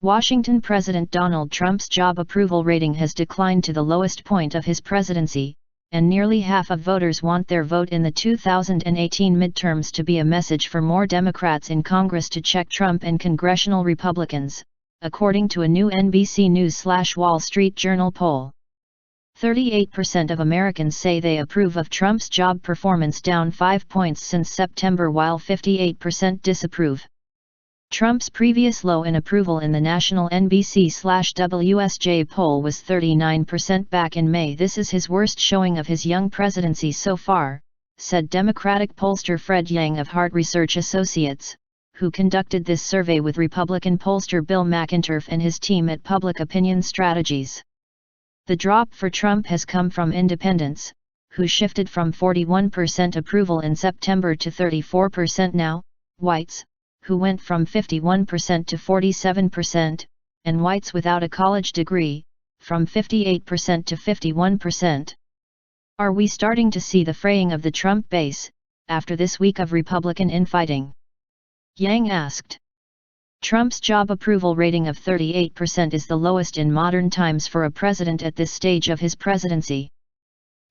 Washington President Donald Trump's job approval rating has declined to the lowest point of his presidency, and nearly half of voters want their vote in the 2018 midterms to be a message for more Democrats in Congress to check Trump and congressional Republicans, according to a new NBC News/Wall Street Journal poll. 38% of Americans say they approve of Trump's job performance, down 5 points since September, while 58% disapprove. Trump's previous low in approval in the national NBC/WSJ poll was 39% back in May. This is his worst showing of his young presidency so far, said Democratic pollster Fred Yang of Hart Research Associates, who conducted this survey with Republican pollster Bill McInturff and his team at Public Opinion Strategies. The drop for Trump has come from independents, who shifted from 41% approval in September to 34% now, whites, who went from 51% to 47%, and whites without a college degree, from 58% to 51%. Are we starting to see the fraying of the Trump base, after this week of Republican infighting? Yang asked. Trump's job approval rating of 38% is the lowest in modern times for a president at this stage of his presidency.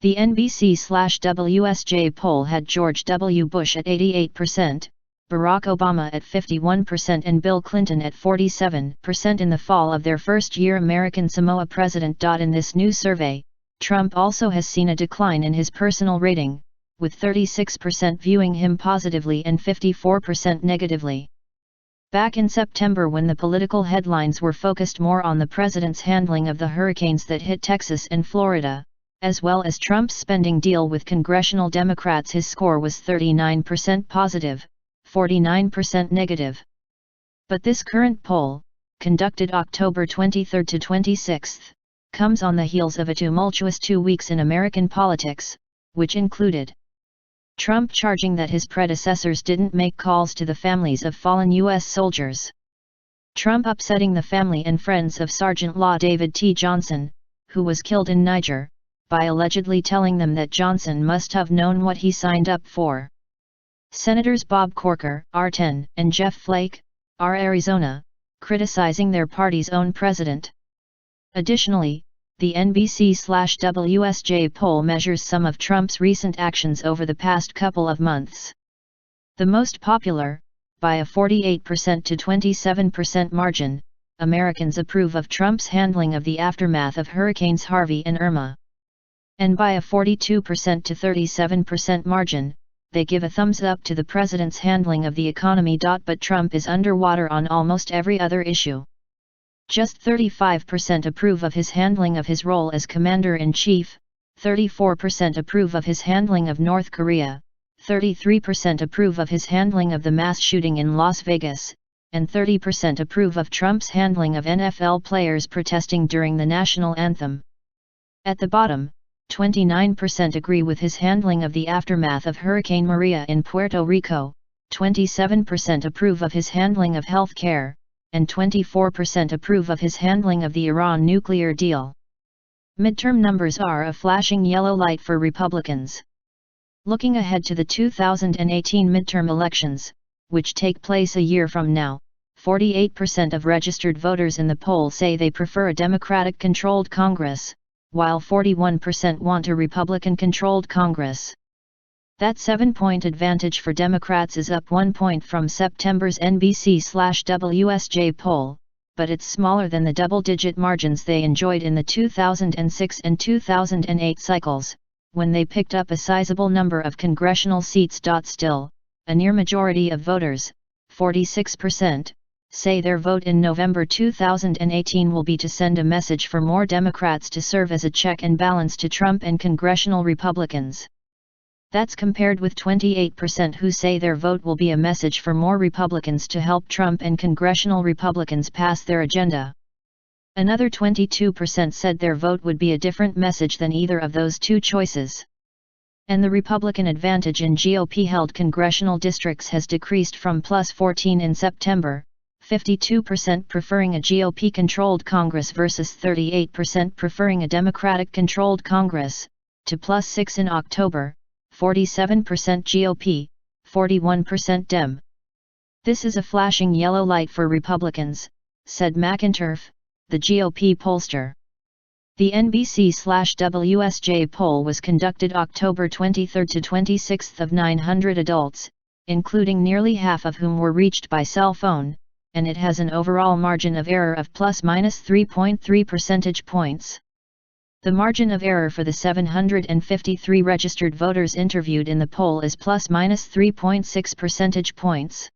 The NBC/WSJ poll had George W. Bush at 88%, Barack Obama at 51% and Bill Clinton at 47% in the fall of their first-year American Samoa president. In this new survey, Trump also has seen a decline in his personal rating, with 36% viewing him positively and 54% negatively. Back in September, when the political headlines were focused more on the president's handling of the hurricanes that hit Texas and Florida, as well as Trump's spending deal with congressional Democrats, his score was 39% positive, 49% negative. But this current poll, conducted October 23 to 26, comes on the heels of a tumultuous 2 weeks in American politics, which included Trump charging that his predecessors didn't make calls to the families of fallen U.S. soldiers, Trump upsetting the family and friends of Sergeant Law David T. Johnson, who was killed in Niger, by allegedly telling them that Johnson must have known what he signed up for. Senators Bob Corker, R10, and Jeff Flake, R. Arizona, criticizing their party's own president. Additionally, the NBC/WSJ poll measures some of Trump's recent actions over the past couple of months. The most popular, by a 48% to 27% margin, Americans approve of Trump's handling of the aftermath of Hurricanes Harvey and Irma. And by a 42% to 37% margin, they give a thumbs up to the president's handling of the economy. But Trump is underwater on almost every other issue. Just 35% approve of his handling of his role as commander-in-chief, 34% approve of his handling of North Korea, 33% approve of his handling of the mass shooting in Las Vegas, and 30% approve of Trump's handling of NFL players protesting during the national anthem. At the bottom, 29% agree with his handling of the aftermath of Hurricane Maria in Puerto Rico, 27% approve of his handling of health care, and 24% approve of his handling of the Iran nuclear deal. Midterm numbers are a flashing yellow light for Republicans. Looking ahead to the 2018 midterm elections, which take place a year from now, 48% of registered voters in the poll say they prefer a Democratic-controlled Congress, while 41% want a Republican-controlled Congress. That 7-point advantage for Democrats is up 1 point from September's NBC/WSJ poll, but it's smaller than the double-digit margins they enjoyed in the 2006 and 2008 cycles, when they picked up a sizable number of congressional seats. Still, a near majority of voters, 46%, say their vote in November 2018 will be to send a message for more Democrats to serve as a check and balance to Trump and congressional Republicans. That's compared with 28% who say their vote will be a message for more Republicans to help Trump and congressional Republicans pass their agenda. Another 22% said their vote would be a different message than either of those two choices. And the Republican advantage in GOP-held congressional districts has decreased from +14 in September, 52% preferring a GOP-controlled Congress versus 38% preferring a Democratic-controlled Congress, to +6 in October, 47% GOP, 41% Dem. This is a flashing yellow light for Republicans, said McInturf, the GOP pollster. The NBC/WSJ poll was conducted October 23 to 26 of 900 adults, including nearly half of whom were reached by cell phone, and it has an overall margin of error of ±3.3 percentage points. The margin of error for the 753 registered voters interviewed in the poll is ±3.6 percentage points.